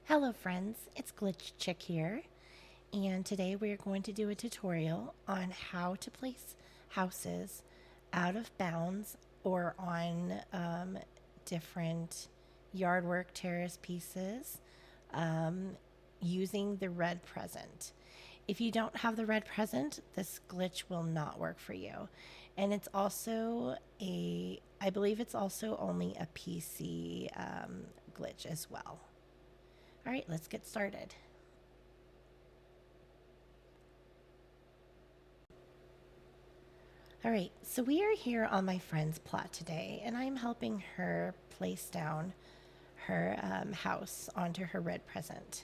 Hello friends, it's Glitch Chick here, and today we are going to do a tutorial on how to place houses out of bounds or on different yard work terrace pieces using the red present. If you don't have the red present, this glitch will not work for you. And it's also I believe it's also only a PC glitch as well. All right, let's get started. All right, so we are here on my friend's plot today, and I'm helping her place down her house onto her red present.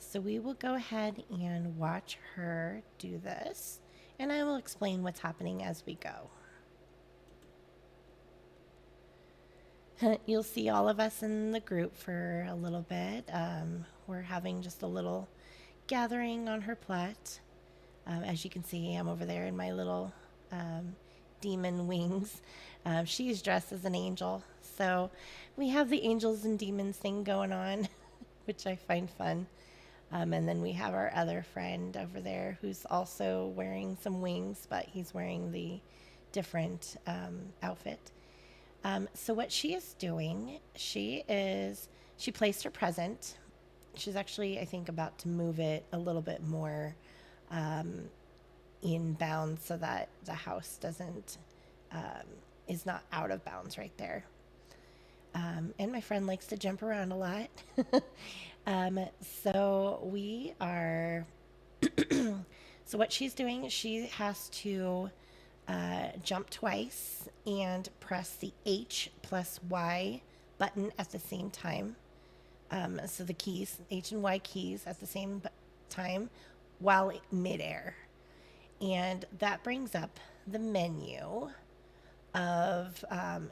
So we will go ahead and watch her do this, and I will explain what's happening as we go. You'll see all of us in the group for a little bit. We're having just a little gathering on her plot. As you can see, I'm over there in my little demon wings. She's dressed as an angel. So we have the angels and demons thing going on, which I find fun. And then we have our other friend over there who's also wearing some wings, but he's wearing the different outfit. So what she is doing, she placed her present. She's actually, I think, about to move it a little bit more in bounds so that the house doesn't is not out of bounds right there. And my friend likes to jump around a lot. So we are. So what she's doing, she has to jump twice and press the H plus Y button at the same time. So the keys, H and Y keys at the same time while midair. And that brings up the menu of,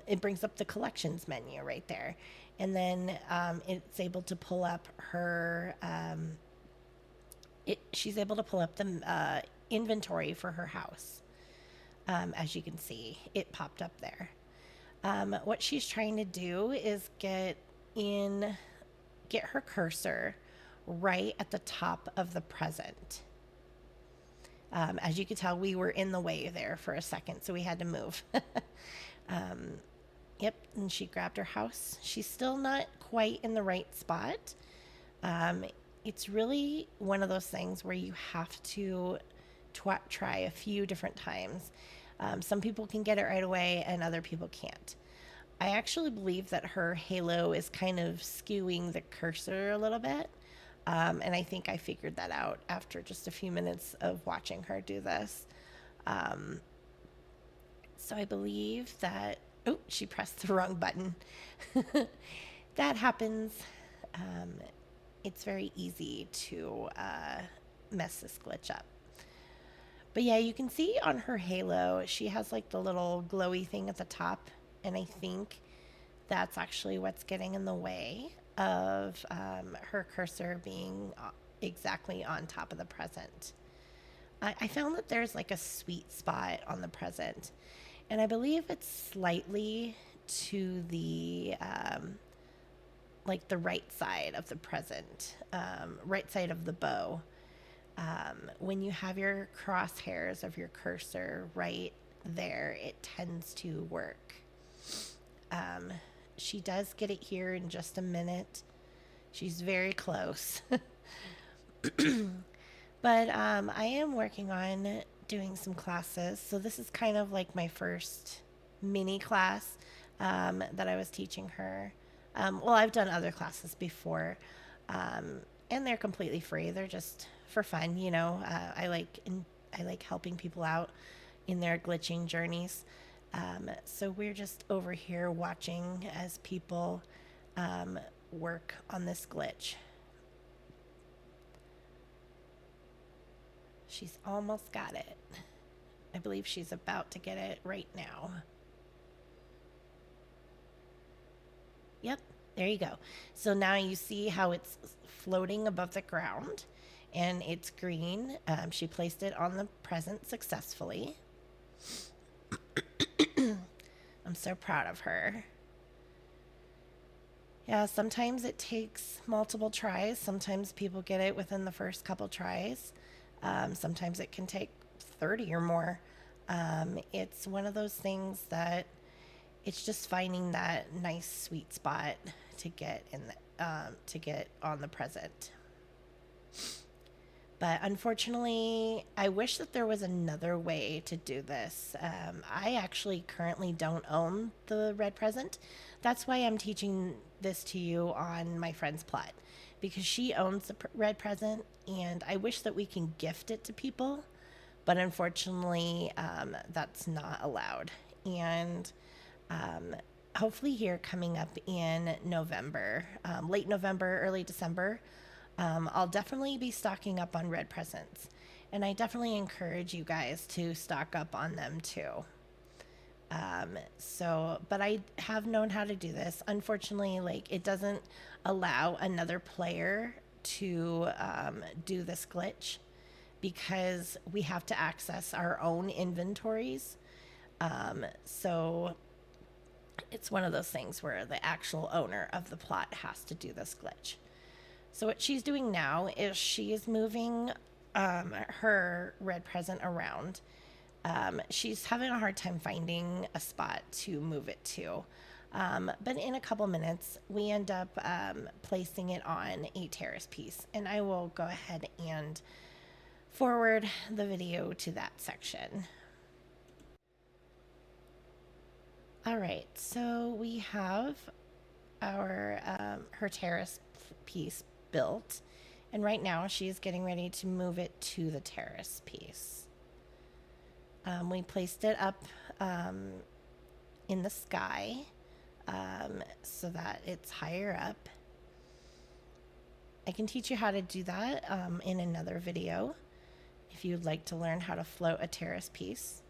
it brings up the collections menu right there. And then it's able to pull up her, she's able to pull up the inventory for her house. As you can see, it popped up there. What she's trying to do is get her cursor right at the top of the present. As you can tell, we were in the way there for a second, so we had to move. Yep, and she grabbed her house. She's still not quite in the right spot. It's really one of those things where you have to try a few different times. Some people can get it right away, and other people can't. I actually believe that her halo is kind of skewing the cursor a little bit. And I think I figured that out after just a few minutes of watching her do this. So I believe that, oh, she pressed the wrong button. That happens. It's very easy to mess this glitch up. But yeah, you can see on her halo, she has like the little glowy thing at the top. And I think that's actually what's getting in the way of her cursor being exactly on top of the present. I found that there's like a sweet spot on the present, and I believe it's slightly to the like the right side of the present, right side of the bow. When you have your crosshairs of your cursor right there, it tends to work. She does get it here in just a minute. She's very close. But I am working on doing some classes. So this is kind of like my first mini class that I was teaching her. Well, I've done other classes before, and they're completely free. They're just for fun, you know. I like helping people out in their glitching journeys. So we're just over here watching as people work on this glitch. She's almost got it. I believe she's about to get it right now. Yep, there you go. So now you see how it's floating above the ground and it's green. She placed it on the present successfully. I'm so proud of her. Yeah, sometimes it takes multiple tries. Sometimes people get it within the first couple tries. Sometimes it can take 30 or more. It's one of those things that it's just finding that nice sweet spot to get in to get on the present. But unfortunately, I wish that there was another way to do this. I actually currently don't own the red present. That's why I'm teaching this to you on my friend's plot, because she owns the red present, and I wish that we can gift it to people, but unfortunately, that's not allowed. And um, hopefully, here coming up in November, late November, early December, I'll definitely be stocking up on red presents. And I definitely encourage you guys to stock up on them too. But I have known how to do this. Unfortunately, like it doesn't allow another player to do this glitch because we have to access our own inventories. So it's one of those things where the actual owner of the plot has to do this glitch. So what she's doing now is she is moving her red present around. She's having a hard time finding a spot to move it to. But in a couple minutes, we end up placing it on a terrace piece. And I will go ahead and forward the video to that section. All right, so we have our her terrace piece built, and right now she's getting ready to move it to the terrace piece. We placed it up in the sky so that it's higher up. I can teach you how to do that in another video if you'd like to learn how to float a terrace piece.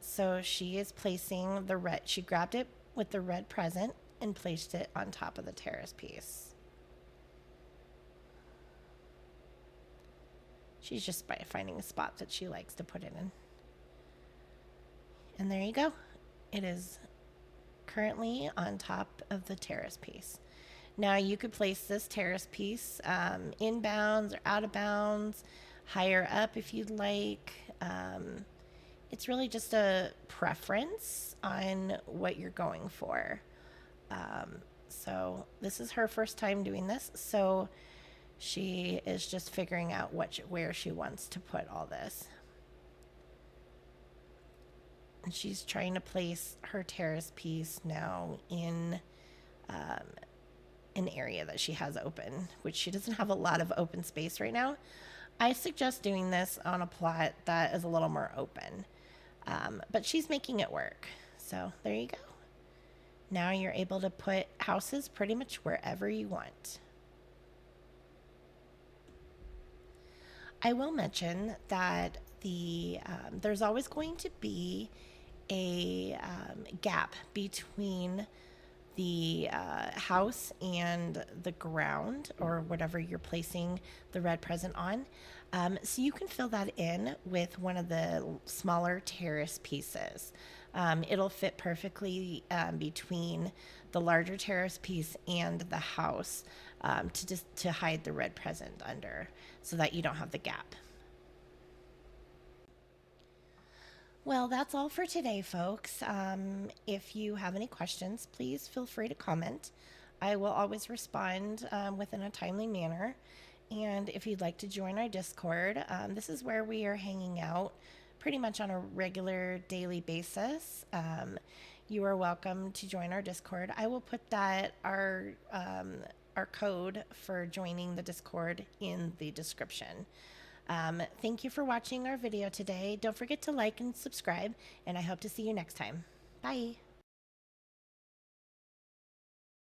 So she is placing the red, she grabbed it with the red present and placed it on top of the terrace piece. She's just by finding a spot that she likes to put it in. And there you go. It is currently on top of the terrace piece. Now you could place this terrace piece in bounds or out of bounds, higher up if you'd like. It's really just a preference on what you're going for. So this is her first time doing this, so she is just figuring out where she wants to put all this. And she's trying to place her terrace piece now in an area that she has open, which she doesn't have a lot of open space right now. I suggest doing this on a plot that is a little more open. But she's making it work. So there you go. Now you're able to put houses pretty much wherever you want. I will mention that there's always going to be a gap between the house and the ground or whatever you're placing the red present on. So you can fill that in with one of the smaller terrace pieces. It'll fit perfectly between the larger terrace piece and the house to hide the red present under so that you don't have the gap. Well, that's all for today, folks. If you have any questions, please feel free to comment. I will always respond within a timely manner. And if you'd like to join our Discord, this is where we are hanging out pretty much on a regular daily basis. You are welcome to join our Discord. I will put our code for joining the Discord in the description. Thank you for watching our video today. Don't forget to like and subscribe, and I hope to see you next time. Bye.